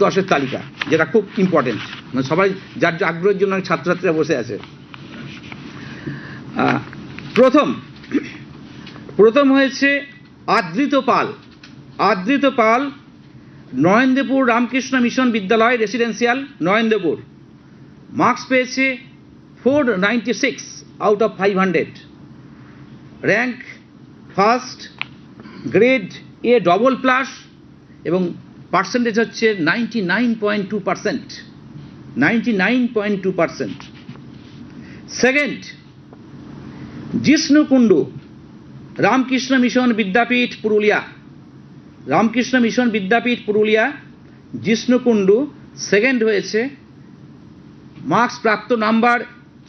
10-এর তালিকা, যেটা খুব ইম্পর্টেন্ট, মানে সবাই যার আগ্রহের জন্য ছাত্রছাত্রীরা বসে আছে। প্রথম হয়েছে Adrito Pal. Adrito Pal, Narendrapur Ramakrishna mission Vidyalaya residential, Narendrapur. Marks পেয়েছে 496 out of 500, rank first, grade A double plus, এবং পার্সেন্টেজ হচ্ছে 99.2%। 99.2%। Second, Jishnu Kundu, Ramakrishna mission Vidyapith, Purulia. Ramakrishna mission Vidyapith, Purulia, Jishnu Kundu second হয়েছে। মার্কস প্রাপ্ত number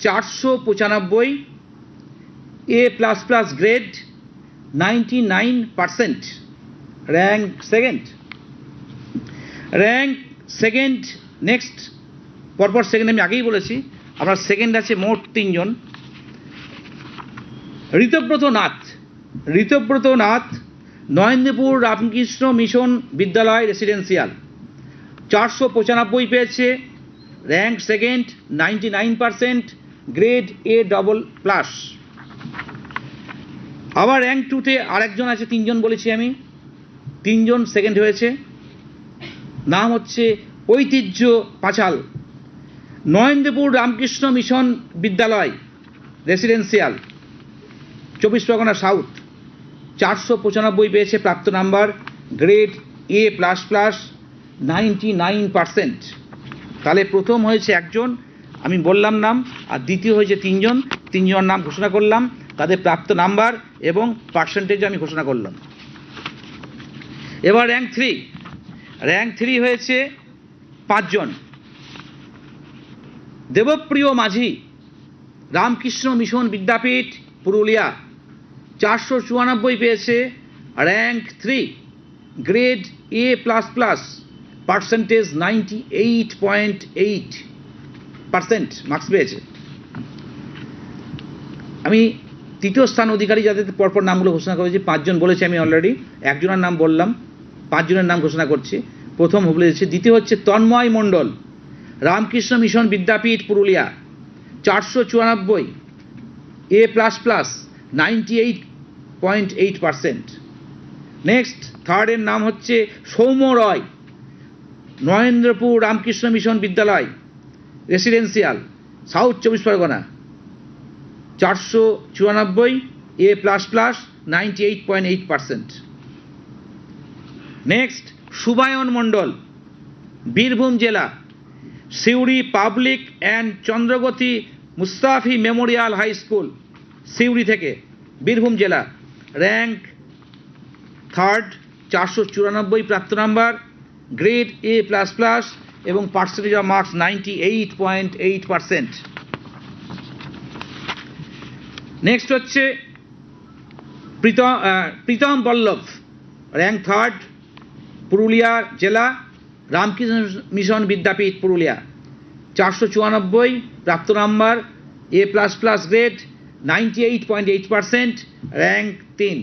495, A plus plus, grade 99%, rank second. Rank second. Next, পরপর সেকেন্ড আমি আগেই বলেছি, আপনার সেকেন্ড আছে মোট 3 জন। ঋতব্রত নাথ। ঋতব্রত নাথ, নরেন্দ্রপুর রামকৃষ্ণ মিশন বিদ্যালয় রেসিডেন্সিয়াল, 495 পেয়েছে, rank second, 99%, grade A double plus. আবার র্যাঙ্ক 2তে আরেকজন আছে, 3 জন বলেছি আমি, 3 জন সেকেন্ড হয়েছে। নাম হচ্ছে ঐতিহ্য পাঁচাল, Narendrapur Ramakrishna mission Vidyalaya residential, 24 Pargana south, 495 পেয়েছে প্রাপ্ত number, grade A plus plus, 99%। তাহলে প্রথম হয়েছে একজন, আমি বললাম নাম, আর দ্বিতীয় হয়েছে 3 জন। 3 জনের নাম ঘোষণা করলাম, তাদের প্রাপ্ত নাম্বার এবং পার্সেন্টেজ আমি ঘোষণা করলাম। এবার র্যাঙ্ক 3। র্যাঙ্ক 3 হয়েছে 5 জন। দেবপ্রিয় মাঝি, রামকৃষ্ণ মিশন বিদ্যাপীঠ, পুরুলিয়া, 494 পেয়েছে, rank 3, grade A plus plus, percentage 98.8% marks পেয়েছে। আমি তৃতীয় স্থান অধিকারী যাদের পরপর নামগুলো ঘোষণা করেছি, 5 জন বলেছি আমি অলরেডি, একজনের নাম বললাম, 5 জনের নাম ঘোষণা করছি। প্রথম বলেছি। দ্বিতীয় হচ্ছে Tanmoy Mondal, Ramakrishna mission Vidyapith, Purulia, 494, A plus plus, 98.8%। Next, থার্ডের নাম হচ্ছে Soumya Roy, Narendrapur Ramakrishna mission Vidyalaya residential, south 24 Parganas, 494, A plus plus, 98.8%। Next, Subayan Mondal, Birbhum জেলা, Suri public and Chandragati Mustafi memorial high school, Suri থেকে, বীরভূম জেলা, র্যাঙ্ক থার্ড, 494 প্রাপ্ত number, grade A plus plus, এবং পার্সেন্টেজ অফ মার্কস 98.8%। নেক্সট হচ্ছে প্রীতম বল্লভ, র্যাঙ্ক থার্ড, পুরুলিয়া জেলা, রামকৃষ্ণ মিশন বিদ্যাপীঠ, পুরুলিয়া, 494 প্রাপ্ত নাম্বার, এ প্লাস প্লাস, গ্রেড 98.8%, র্যাঙ্ক 3।